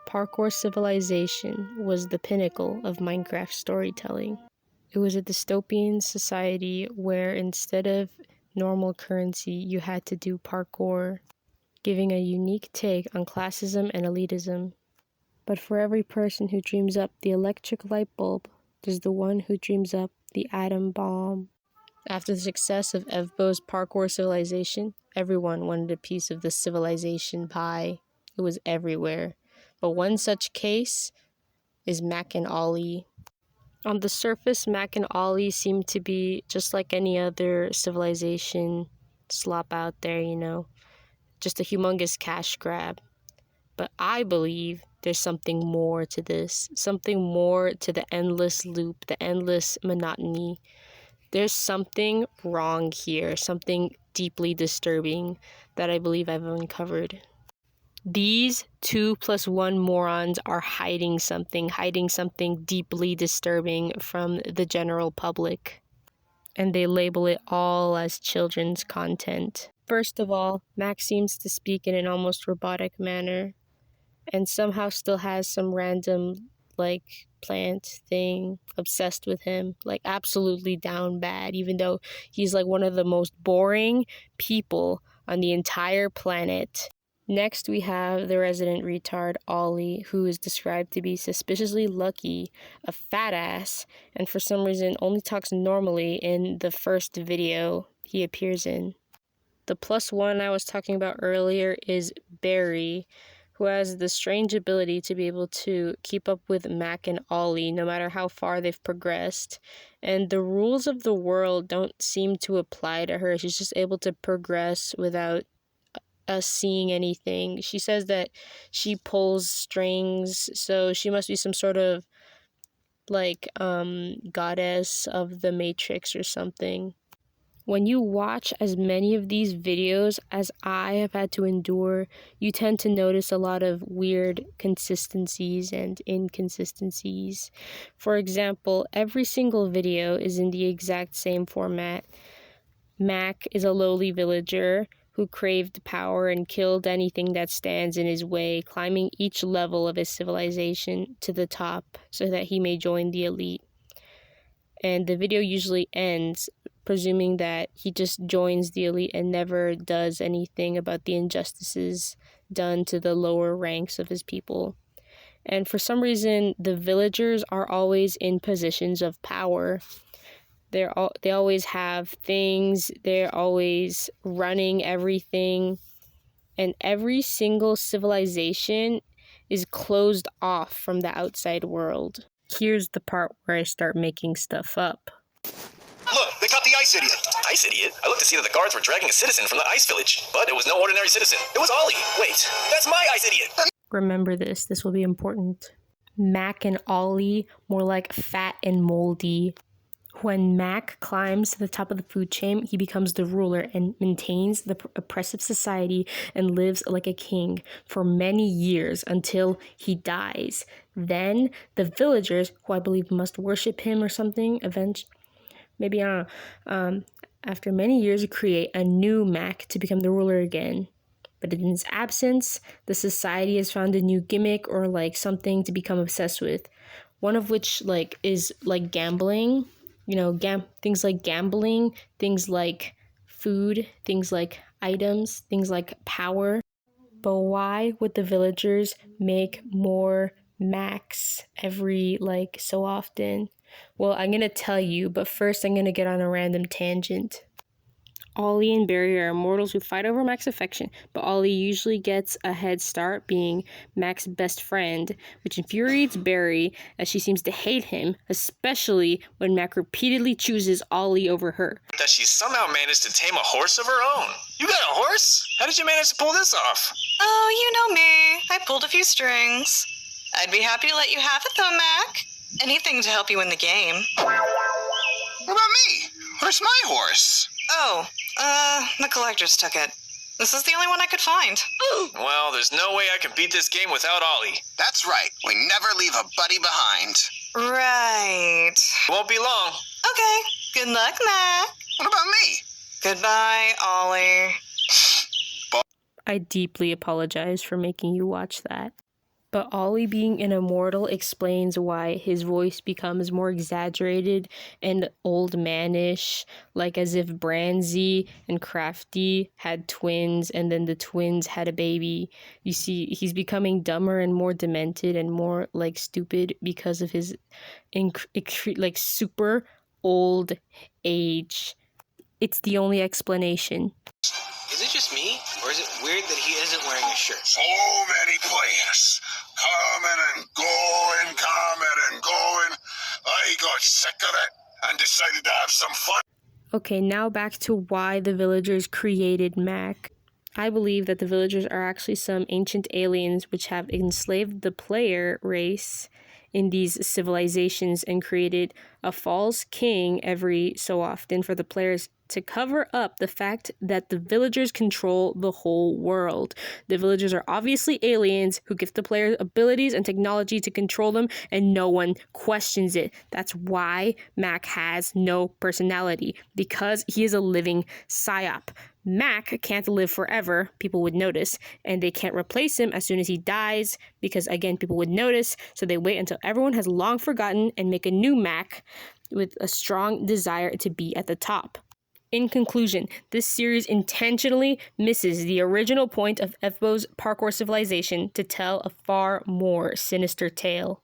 Parkour civilization was the pinnacle of Minecraft storytelling. It was a dystopian society where instead of normal currency, you had to do parkour, giving a unique take on classism and elitism. But for every person who dreams up the electric light bulb, there's the one who dreams up the atom bomb. After the success of Evbo's parkour civilization, everyone wanted a piece of the civilization pie. It was everywhere. But one such case is Mac and Ollie. On the surface, Mac and Ollie seem to be just like any other civilization slop out there, just a humongous cash grab. But I believe there's something more to this, something more to the endless loop, the endless monotony. There's something wrong here, something deeply disturbing that I believe I've uncovered. These 2+1 morons are hiding something deeply disturbing from the general public. And they label it all as children's content. First of all, Mac seems to speak in an almost robotic manner, and somehow still has some random, plant thing obsessed with him, absolutely down bad, even though he's one of the most boring people on the entire planet. Next, we have the resident retard, Ollie, who is described to be suspiciously lucky, a fat ass, and for some reason only talks normally in the first video he appears in. The +1 I was talking about earlier is Barry, who has the strange ability to be able to keep up with Mac and Ollie no matter how far they've progressed. And the rules of the world don't seem to apply to her. She's just able to progress without us seeing anything. She says that she pulls strings, so she must be some sort of goddess of the Matrix or something. When you watch as many of these videos as I have had to endure, you tend to notice a lot of weird consistencies and inconsistencies. For example, every single video is in the exact same format. Mac is a lowly villager who craved power and killed anything that stands in his way, climbing each level of his civilization to the top so that he may join the elite. And the video usually ends presuming that he just joins the elite and never does anything about the injustices done to the lower ranks of his people. And for some reason, the villagers are always in positions of power. They always have things, they're always running everything, and every single civilization is closed off from the outside world. Here's the part where I start making stuff up. Look, they caught the ice idiot. Ice idiot? I looked to see that the guards were dragging a citizen from the ice village, but it was no ordinary citizen. It was Ollie. Wait, that's my ice idiot. Remember this will be important. Mac and Ollie, more like fat and moldy. When Mac climbs to the top of the food chain, he becomes the ruler and maintains the oppressive society and lives like a king for many years until he dies. Then the villagers, who I believe must worship him or something, after many years create a new Mac to become the ruler again. But in his absence, the society has found a new gimmick or something to become obsessed with. One of which is gambling. Things like gambling, things like food, things like items, things like power. But why would the villagers make more Macs every so often? Well, I'm going to tell you, but first I'm going to get on a random tangent. Ollie and Barry are immortals who fight over Mac's affection, but Ollie usually gets a head start being Mac's best friend, which infuriates Barry as she seems to hate him, especially when Mac repeatedly chooses Ollie over her. That she somehow managed to tame a horse of her own. You got a horse? How did you manage to pull this off? Oh, you know me. I pulled a few strings. I'd be happy to let you have it though, Mac. Anything to help you win the game. What about me? Where's my horse? Oh, the collectors took it. This is the only one I could find. Well, there's no way I can beat this game without Ollie. That's right. We never leave a buddy behind. Right. Won't be long. Okay. Good luck, Mac. What about me? Goodbye, Ollie. I deeply apologize for making you watch that. But Ollie being an immortal explains why his voice becomes more exaggerated and old manish, like as if Branzy and Crafty had twins and then the twins had a baby. You see, he's becoming dumber and more demented and more like stupid because of his like super old age. It's the only explanation. Is it just me, or is it weird that he isn't wearing a shirt? So many players coming and going, coming and going. I got sick of it and decided to have some fun. Okay, now back to why the villagers created Mac. I believe that the villagers are actually some ancient aliens which have enslaved the player race in these civilizations and created a false king every so often for the players to cover up the fact that the villagers control the whole world. The villagers are obviously aliens who give the players abilities and technology to control them, and no one questions it. That's why Mac has no personality, because he is a living psyop. Mac can't live forever, people would notice, and they can't replace him as soon as he dies, because again, people would notice, so they wait until everyone has long forgotten and make a new Mac with a strong desire to be at the top. In conclusion, this series intentionally misses the original point of FBO's parkour civilization to tell a far more sinister tale.